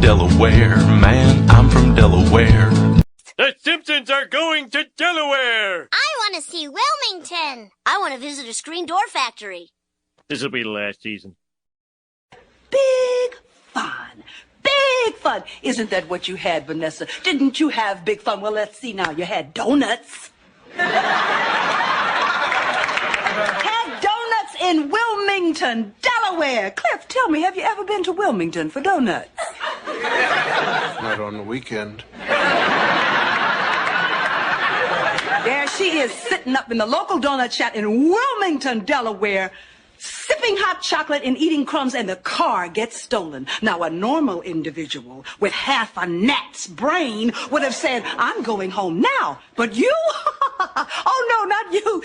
Delaware, man, I'm from Delaware. The Simpsons are going to Delaware! I want to see Wilmington. I want to visit a screen door factory. This'll be the last season. Big fun. Big fun. Isn't that what you had, Vanessa? Didn't you have big fun? Well, let's see now. You had donuts. Had donuts in Wilmington, Delaware. Cliff, tell me, have you ever been to Wilmington for donuts? Not on the weekend. There she is, sitting up in the local donut shop in Wilmington, Delaware, sipping hot chocolate and eating crumbs, and the car gets stolen. Now, a normal individual with half a gnat's brain would have said, I'm going home now. But you? Oh, no, not you.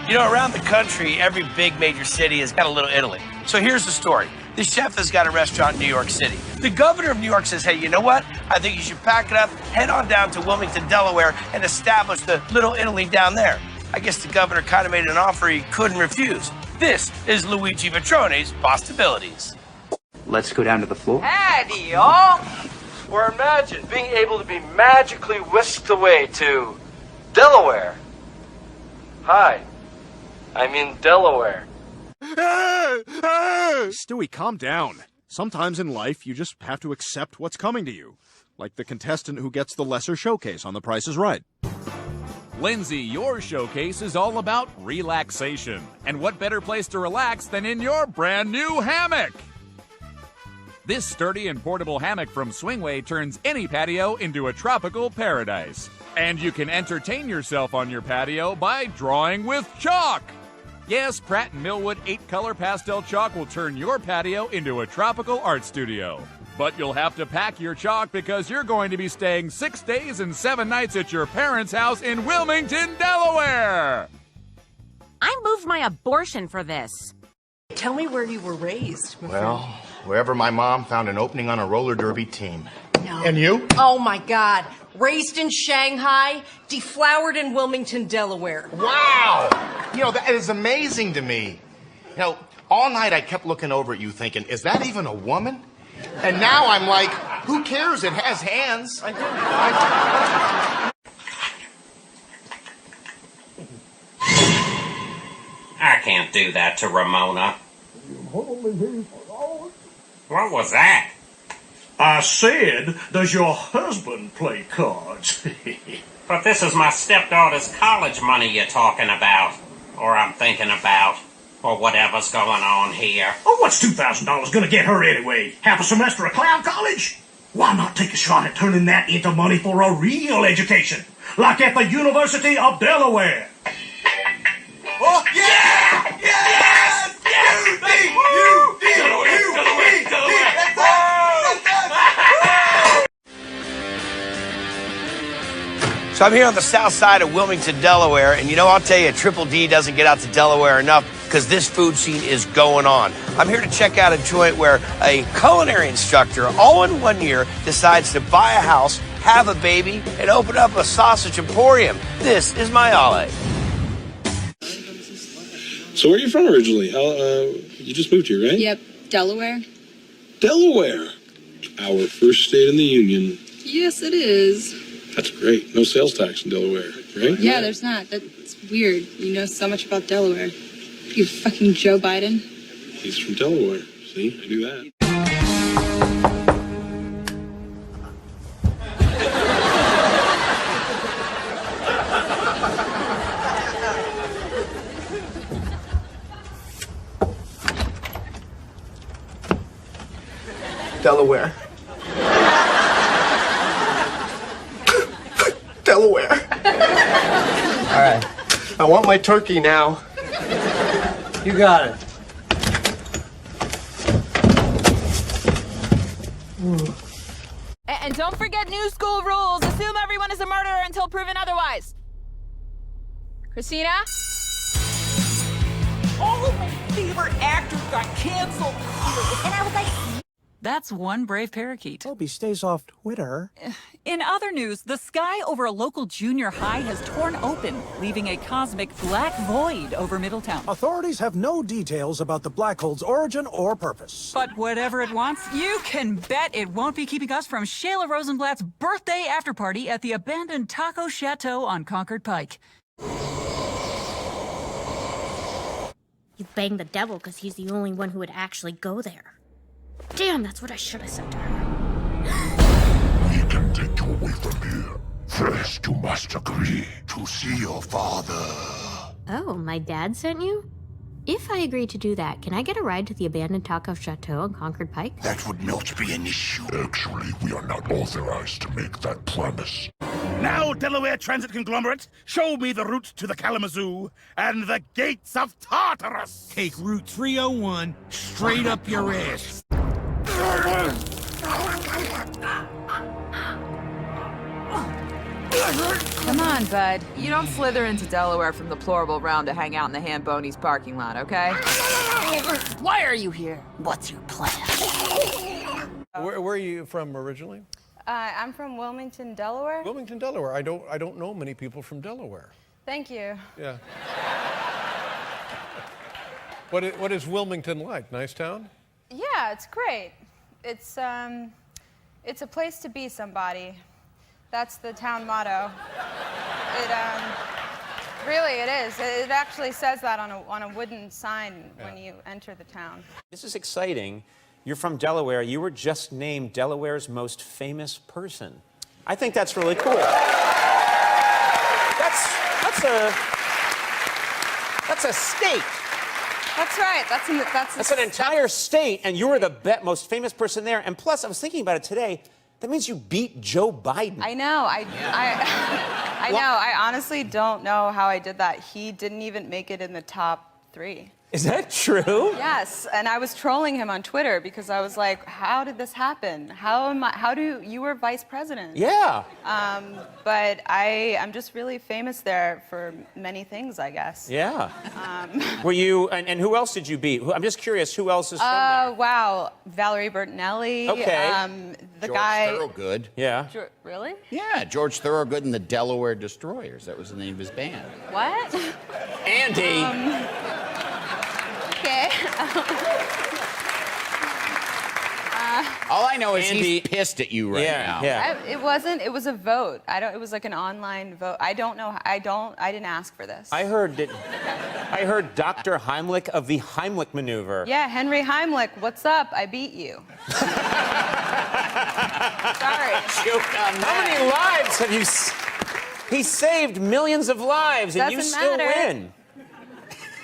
You know, around the country, every big major city has got a little Italy. So here's the story. This chef has got a restaurant in New York City. The governor of New York says, hey, you know what? I think you should pack it up, head on down to Wilmington, Delaware, and establish the Little Italy down there. I guess the governor kind of made an offer he couldn't refuse. This is Luigi Vitrone's Possibilities. Let's go down to the floor. Howdy, y'all. Or imagine being able to be magically whisked away to Delaware. Hi, I'm in Delaware. Stewie, calm down. Sometimes in life, you just have to accept what's coming to you. Like the contestant who gets the lesser showcase on The Price is Right. Lindsay, your showcase is all about relaxation. And what better place to relax than in your brand new hammock? This sturdy and portable hammock from Swingway turns any patio into a tropical paradise. And you can entertain yourself on your patio by drawing with chalk. Yes, Pratt & Millwood 8-color pastel chalk will turn your patio into a tropical art studio. But you'll have to pack your chalk because you're going to be staying 6 days and 7 nights at your parents' house in Wilmington, Delaware. I moved my abortion for this. Tell me where you were raised. Well, wherever my mom found an opening on a roller derby team. No. And you? Oh, my God. Raised in Shanghai, deflowered in Wilmington, Delaware. Wow! You know, that is amazing to me. You know, all night I kept looking over at you thinking, is that even a woman? And now I'm like, who cares? It has hands. I can't do that to Ramona. What was that? I said, does your husband play cards? But this is my stepdaughter's college money you're talking about. Or I'm thinking about. Or whatever's going on here. Oh, what's $2,000 gonna get her anyway? Half a semester of clown college? Why not take a shot at turning that into money for a real education? Like at the University of Delaware. Oh, yeah! Yes! So I'm here on the south side of Wilmington, Delaware, and you know, I'll tell you, Triple D doesn't get out to Delaware enough because this food scene is going on. I'm here to check out a joint where a culinary instructor, all in 1 year, decides to buy a house, have a baby, and open up a sausage emporium. This is my Ale. So where are you from originally? You just moved here, right? Yep, Delaware. Delaware. Our first state in the Union. Yes, it is. That's great. No sales tax in Delaware, right? Yeah, there's not. That's weird. You know so much about Delaware. You fucking Joe Biden. He's from Delaware. See, I do that. Delaware. Delaware. All right. I want my turkey now. You got it. And don't forget new school rules. Assume everyone is a murderer until proven otherwise. Christina? All of my favorite actors got canceled. And I was like, That's one brave parakeet. Hope he stays off Twitter. In other news, the sky over a local junior high has torn open, leaving a cosmic black void over Middletown. Authorities have no details about the black hole's origin or purpose. But whatever it wants, you can bet it won't be keeping us from Shayla Rosenblatt's birthday after party at the abandoned Taco Chateau on Concord Pike. You banged the devil because he's the only one who would actually go there. Damn, that's what I should have said to her. We can take you away from here. First, you must agree to see your father. Oh, my dad sent you? If I agree to do that, can I get a ride to the abandoned Taco Chateau on Concord Pike? That would not be an issue. Actually, we are not authorized to make that promise. Now, Delaware Transit Conglomerate, show me the route to the Kalamazoo and the gates of Tartarus. Take Route 301 straight up your ass. Come on, bud. You don't slither into Delaware from the Plorable Realm to hang out in the Hamboni's parking lot, okay? Why are you here? What's your plan? Where are you from originally? I'm from Wilmington, Delaware. Wilmington, Delaware. I don't know many people from Delaware. Thank you. Yeah. What is Wilmington like? Nice town? Yeah, it's great. It's a place to be somebody. That's the town motto. Really, it is. It actually says that on a wooden sign when you enter the town. This is exciting. You're from Delaware. You were just named Delaware's most famous person. I think that's really cool. That's a state. That's right. That's an entire state, and you were the most famous person there. And plus, I was thinking about it today. That means you beat Joe Biden. I know. I know. I honestly don't know how I did that. He didn't even make it in the top 3. Is that true? Yes, and I was trolling him on Twitter because I was like, how did this happen? You were vice president. Yeah. But I'm just really famous there for many things, I guess. Yeah. Were you, and who else did you beat? I'm just curious, who else is from there? Wow, Valerie Bertinelli. Okay. The George guy. Thorogood. Yeah. Really? Yeah, George Thorogood and the Delaware Destroyers. That was the name of his band. What? Andy. Okay. All I know is he's pissed at you right now. Yeah. It wasn't. It was a vote. It was like an online vote. I don't know. I didn't ask for this. I heard Dr. Heimlich of the Heimlich maneuver. Yeah, Henry Heimlich. What's up? I beat you. Sorry. How many lives have you? He saved millions of lives, and you still win.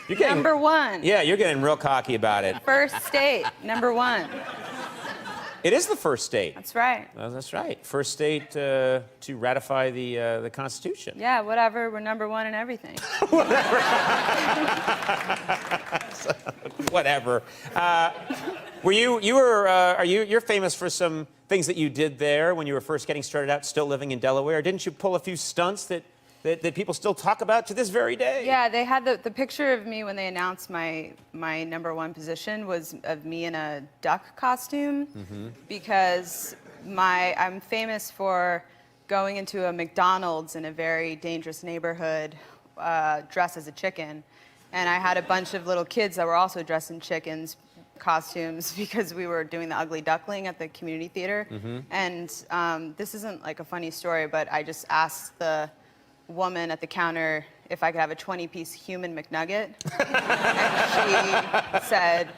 You're getting, number 1. Yeah, you're getting real cocky about it. First state, number 1. It is the first state. That's right. That's right. First state to ratify the Constitution. Yeah, whatever. We're number 1 in everything. Whatever. You're famous for some things that you did there when you were first getting started out, still living in Delaware. Didn't you pull a few stunts that people still talk about to this very day? Yeah, they had the picture of me when they announced my number 1 position was of me in a duck costume because I'm famous for going into a McDonald's in a very dangerous neighborhood dressed as a chicken. And I had a bunch of little kids that were also dressed in chickens costumes because we were doing the Ugly Duckling at the community theater. And this isn't like a funny story, but I just asked the woman at the counter if I could have a 20-piece human McNugget. And she said,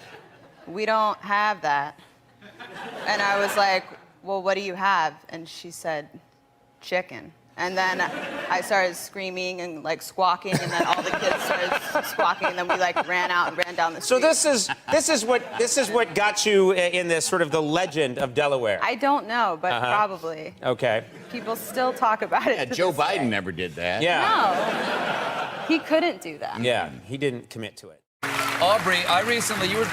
"We don't have that." And I was like, "Well, what do you have?" And she said, "Chicken." And then I started screaming and like squawking, and then all the kids started squawking, and then we like ran out and ran down the street. So this is what got you in this sort of the legend of Delaware. I don't know, but probably. Okay. People still talk about it. Yeah, Joe Biden never did that. Yeah. No, he couldn't do that. Yeah, he didn't commit to it. Aubrey, I recently you were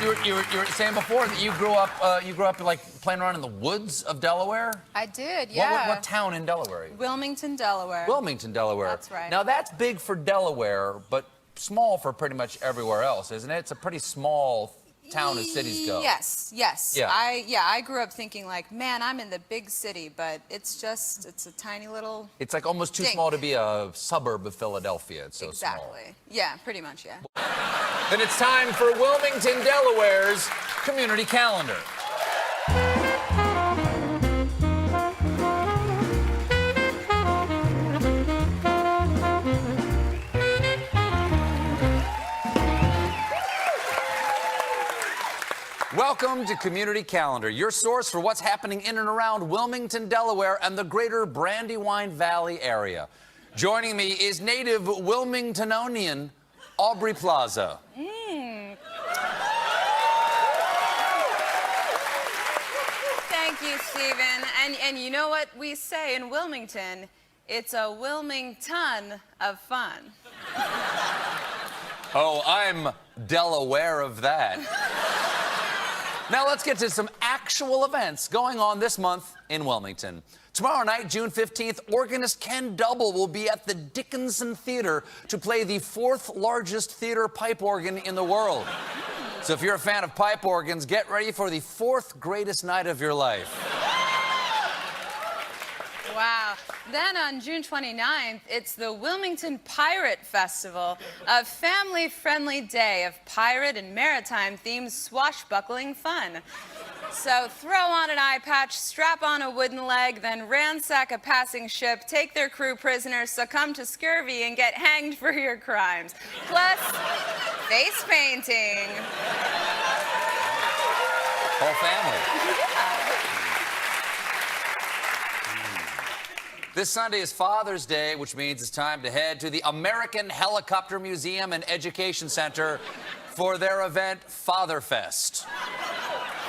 saying before that you grew up like playing around in the woods of Delaware. I did, yeah. What town in Delaware? Wilmington, Delaware. Wilmington, Delaware. That's right. Now that's big for Delaware, but small for pretty much everywhere else, isn't it? It's a pretty small town as cities go. Yes. Yeah. I grew up thinking like, man, I'm in the big city, but it's a tiny little. It's like almost too dink. small to be a suburb of Philadelphia. It's so small. Exactly. Yeah, pretty much, yeah. Then it's time for Wilmington, Delaware's community calendar. Welcome to Community Calendar, your source for what's happening in and around Wilmington, Delaware, and the greater Brandywine Valley area. Joining me is native Wilmingtonian Aubrey Plaza. Thank you, Stephen. And you know what we say in Wilmington? It's a Wilmington of fun. Oh, I'm Delaware of that. Now let's get to some actual events going on this month in Wilmington. Tomorrow night, June 15th, organist Ken Double will be at the Dickinson Theater to play the 4th largest theater pipe organ in the world. So if you're a fan of pipe organs, get ready for the 4th greatest night of your life. Wow. Then on June 29th, it's the Wilmington Pirate Festival, a family-friendly day of pirate and maritime-themed swashbuckling fun. So throw on an eye patch, strap on a wooden leg, then ransack a passing ship, take their crew prisoners, succumb to scurvy, and get hanged for your crimes. Plus, face painting. Whole family. This Sunday is Father's Day, which means it's time to head to the American Helicopter Museum and Education Center for their event, Fatherfest.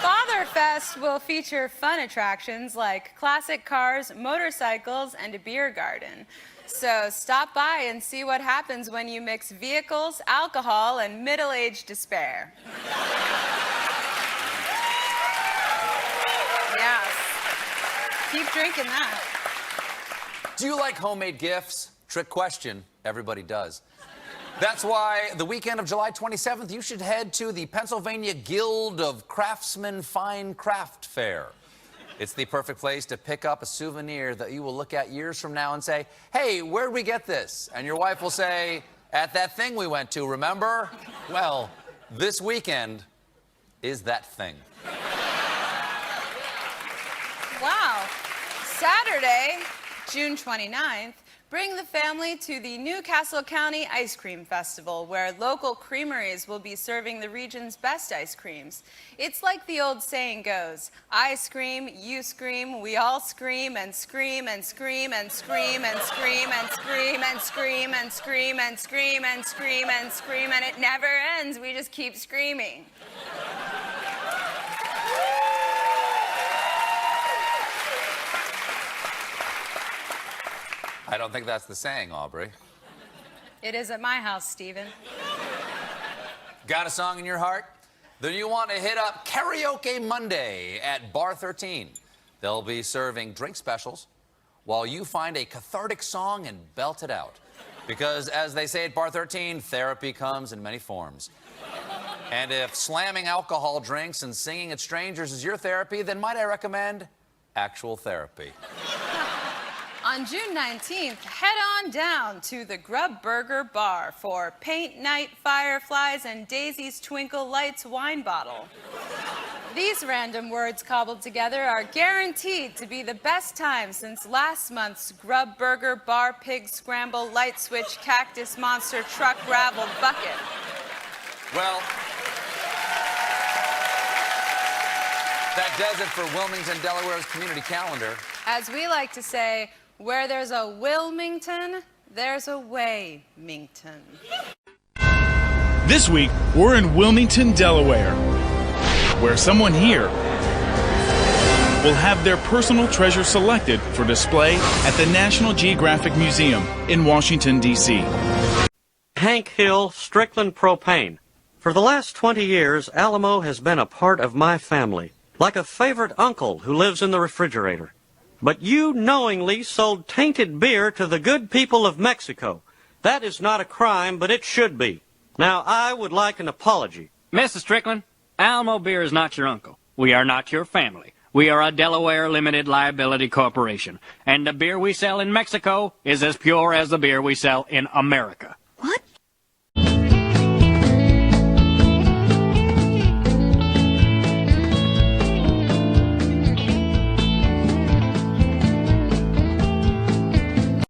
Fatherfest will feature fun attractions like classic cars, motorcycles, and a beer garden. So stop by and see what happens when you mix vehicles, alcohol, and middle-aged despair. Yes. Keep drinking that. Do you like homemade gifts? Trick question. Everybody does. That's why the weekend of July 27th, you should head to the Pennsylvania Guild of Craftsmen Fine Craft Fair. It's the perfect place to pick up a souvenir that you will look at years from now and say, hey, where'd we get this? And your wife will say, at that thing we went to, remember? Well, this weekend is that thing. Wow. Saturday, June 29th, bring the family to the Newcastle County Ice Cream Festival, where local creameries will be serving the region's best ice creams. It's like the old saying goes, I scream, you scream, we all scream and scream and scream and scream and scream and scream and scream and scream and scream and scream and scream, and it never ends. We just keep screaming. I don't think that's the saying, Aubrey. It is at my house, Stephen. Got a song in your heart? Then you want to hit up Karaoke Monday at Bar 13. They'll be serving drink specials while you find a cathartic song and belt it out. Because as they say at Bar 13, therapy comes in many forms. And if slamming alcohol drinks and singing at strangers is your therapy, then might I recommend actual therapy. On June 19th, head on down to the Grub Burger Bar for Paint Night, Fireflies, and Daisy's Twinkle Lights wine bottle. These random words cobbled together are guaranteed to be the best time since last month's Grub Burger Bar Pig Scramble Light Switch Cactus Monster Truck Gravel Bucket. Well, that does it for Wilmington, Delaware's community calendar. As we like to say, where there's a Wilmington, there's a Waymington. This week, we're in Wilmington, Delaware, where someone here will have their personal treasure selected for display at the National Geographic Museum in Washington, D.C. Hank Hill, Strickland Propane. For the last 20 years, Alamo has been a part of my family, like a favorite uncle who lives in the refrigerator. But you knowingly sold tainted beer to the good people of Mexico. That is not a crime, but it should be. Now, I would like an apology. Mrs. Strickland, Alamo Beer is not your uncle. We are not your family. We are a Delaware limited liability corporation, and the beer we sell in Mexico is as pure as the beer we sell in America.